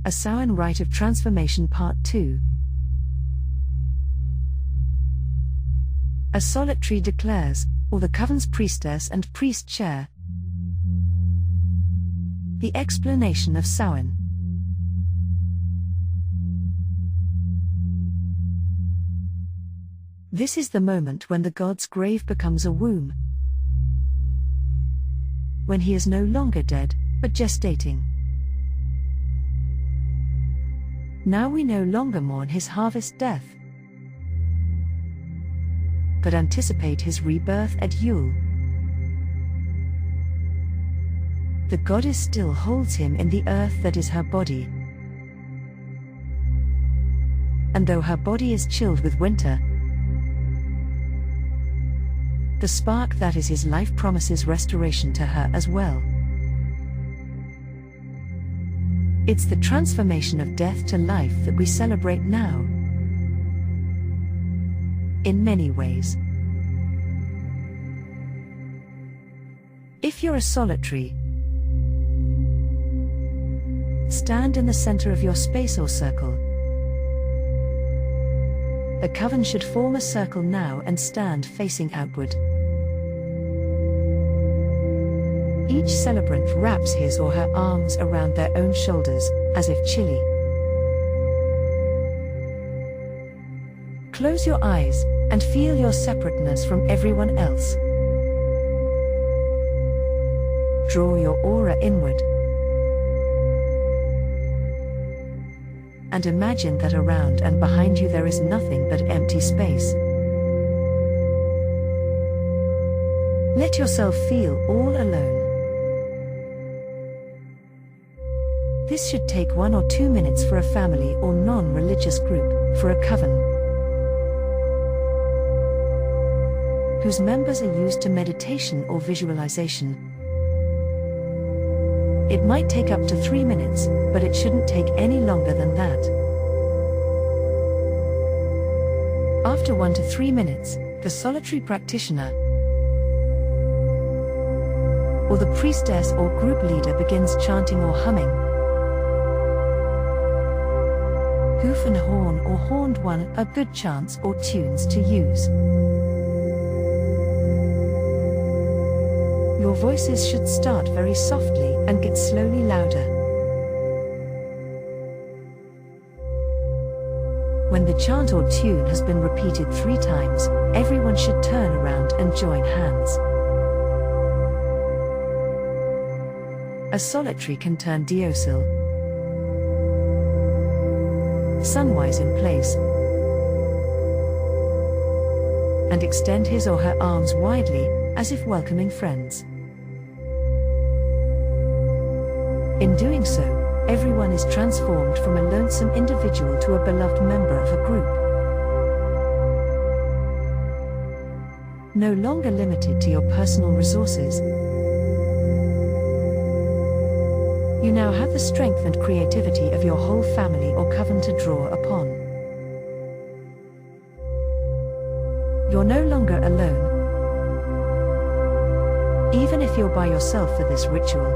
A Samhain Rite of Transformation Part 2. A solitary declares, or the coven's priestess and priest chair. The explanation of Samhain. This is the moment when the god's grave becomes a womb. When he is no longer dead, but gestating. Now we no longer mourn his harvest death, but anticipate his rebirth at Yule. The goddess still holds him in the earth that is her body. And though her body is chilled with winter, the spark that is his life promises restoration to her as well. It's the transformation of death to life that we celebrate now. In many ways. If you're a solitary, stand in the center of your space or circle. A coven should form a circle now and stand facing outward. Each celebrant wraps his or her arms around their own shoulders, as if chilly. Close your eyes, and feel your separateness from everyone else. Draw your aura inward. And imagine that around and behind you there is nothing but empty space. Let yourself feel all alone. This should take 1 or 2 minutes for a family or non-religious group, for a coven, whose members are used to meditation or visualization. It might take up to 3 minutes, but it shouldn't take any longer than that. After 1 to 3 minutes, the solitary practitioner or the priestess or group leader begins chanting or humming. Hoof and horn or horned one are good chants or tunes to use. Your voices should start very softly and get slowly louder. When the chant or tune has been repeated 3 times, everyone should turn around and join hands. A solitary can turn diocil, sunwise in place, and extend his or her arms widely, as if welcoming friends. In doing so, everyone is transformed from a lonesome individual to a beloved member of a group. No longer limited to your personal resources, you now have the strength and creativity of your whole family or coven to draw upon. You're no longer alone. Even if you're by yourself for this ritual,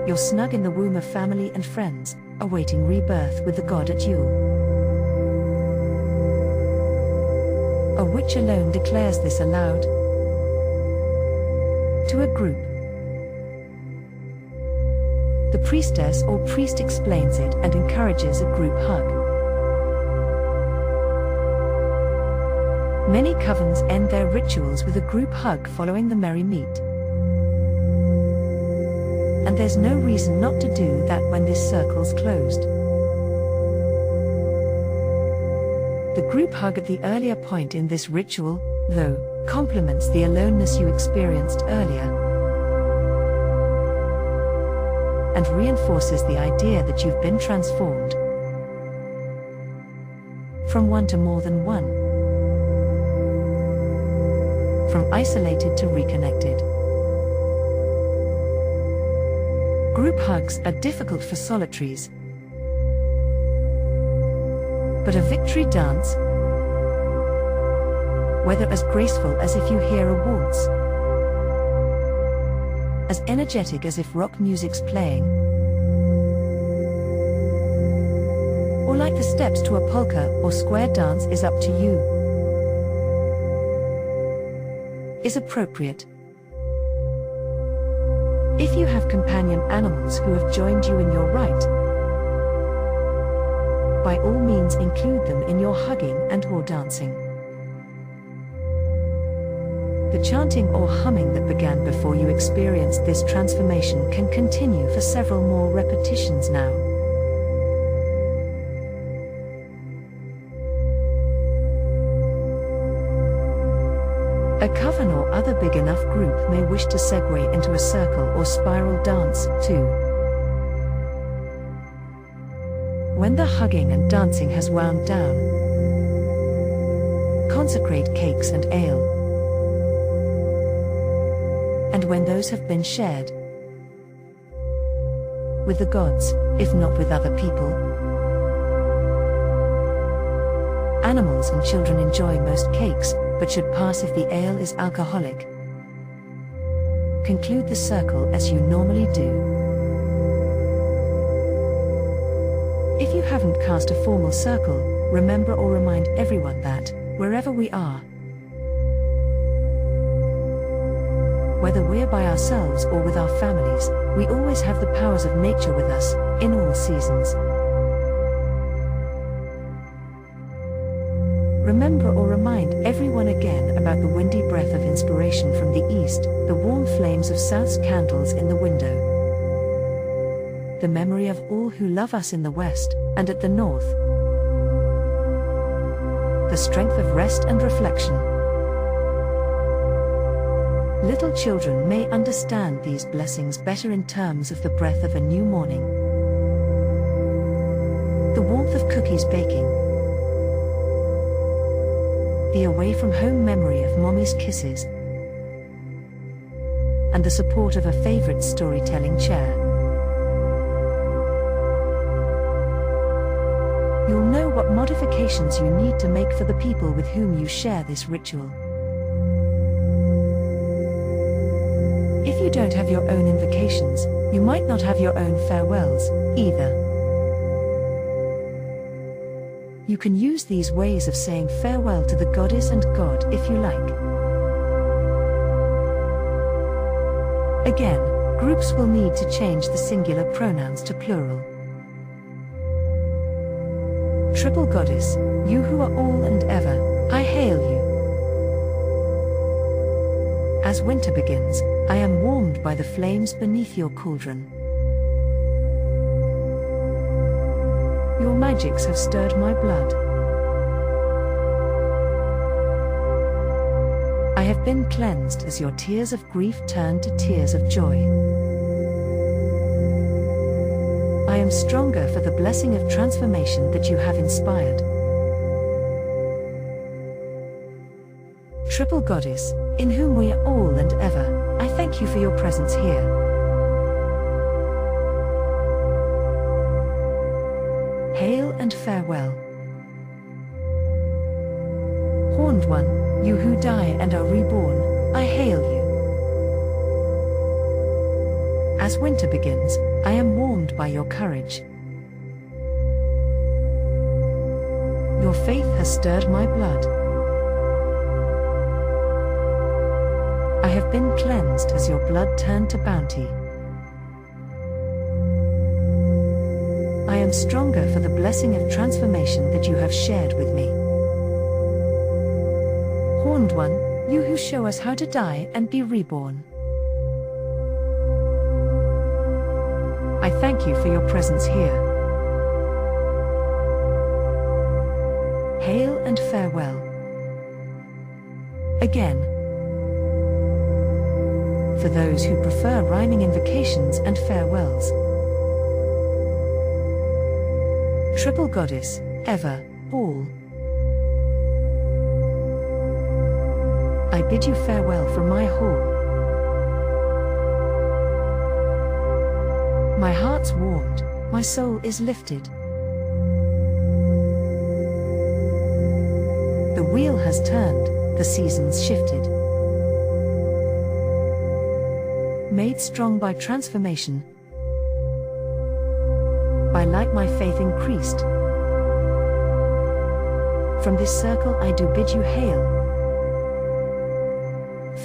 you're snug in the womb of family and friends, awaiting rebirth with the god at Yule. A witch alone declares this aloud to a group. The priestess or priest explains it and encourages a group hug. Many covens end their rituals with a group hug following the merry meet. And there's no reason not to do that when this circle's closed. The group hug at the earlier point in this ritual, though, complements the aloneness you experienced earlier, and reinforces the idea that you've been transformed from one to more than one, from isolated to reconnected. Group hugs are difficult for solitaries, but a victory dance, whether as graceful as if you hear a waltz, as energetic as if rock music's playing, or like the steps to a polka or square dance is up to you. Is appropriate. If you have companion animals who have joined you in your rite, by all means include them in your hugging and or dancing. The chanting or humming that began before you experienced this transformation can continue for several more repetitions now. A coven or other big enough group may wish to segue into a circle or spiral dance, too. When the hugging and dancing has wound down, consecrate cakes and ale. And when those have been shared with the gods, if not with other people, animals and children enjoy most cakes, but should pass if the ale is alcoholic. Conclude the circle as you normally do. If you haven't cast a formal circle, remember or remind everyone that, wherever we are, whether we're by ourselves or with our families, we always have the powers of nature with us, in all seasons. Remember or remind everyone again about the windy breath of inspiration from the east, the warm flames of south's candles in the window, the memory of all who love us in the west, and at the north, the strength of rest and reflection. Little children may understand these blessings better in terms of the breath of a new morning, the warmth of cookies baking, the away-from-home memory of mommy's kisses, and the support of a favorite storytelling chair. You'll know what modifications you need to make for the people with whom you share this ritual. If you don't have your own invocations, you might not have your own farewells, either. You can use these ways of saying farewell to the goddess and god if you like. Again, groups will need to change the singular pronouns to plural. Triple Goddess, you who are all and ever, I hail you. As winter begins, I am warmed by the flames beneath your cauldron. Your magics have stirred my blood. I have been cleansed as your tears of grief turn to tears of joy. I am stronger for the blessing of transformation that you have inspired. Triple Goddess, in whom we are all and ever, I thank you for your presence here. Hail and farewell. Horned One, you who die and are reborn, I hail you. As winter begins, I am warmed by your courage. Your faith has stirred my blood. I have been cleansed as your blood turned to bounty. I am stronger for the blessing of transformation that you have shared with me. Horned One, you who show us how to die and be reborn, I thank you for your presence here. Hail and farewell. Again. For those who prefer rhyming invocations and farewells. Triple Goddess, ever, all. I bid you farewell from my hall. My heart's warmed, my soul is lifted. The wheel has turned, the seasons shifted. Made strong by transformation, by light my faith increased. From this circle I do bid you hail.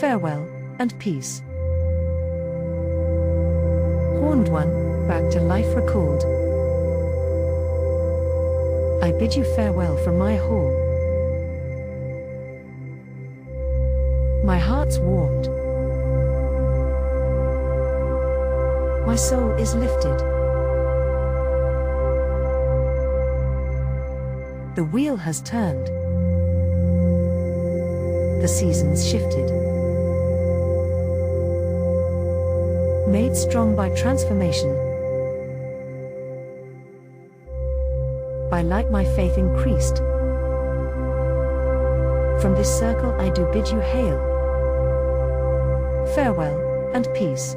Farewell, and peace. Horned one, back to life recalled. I bid you farewell from my hall. My heart's warmed. My soul is lifted. The wheel has turned. The seasons shifted. Made strong by transformation. By light my faith increased. From this circle I do bid you hail. Farewell, and peace.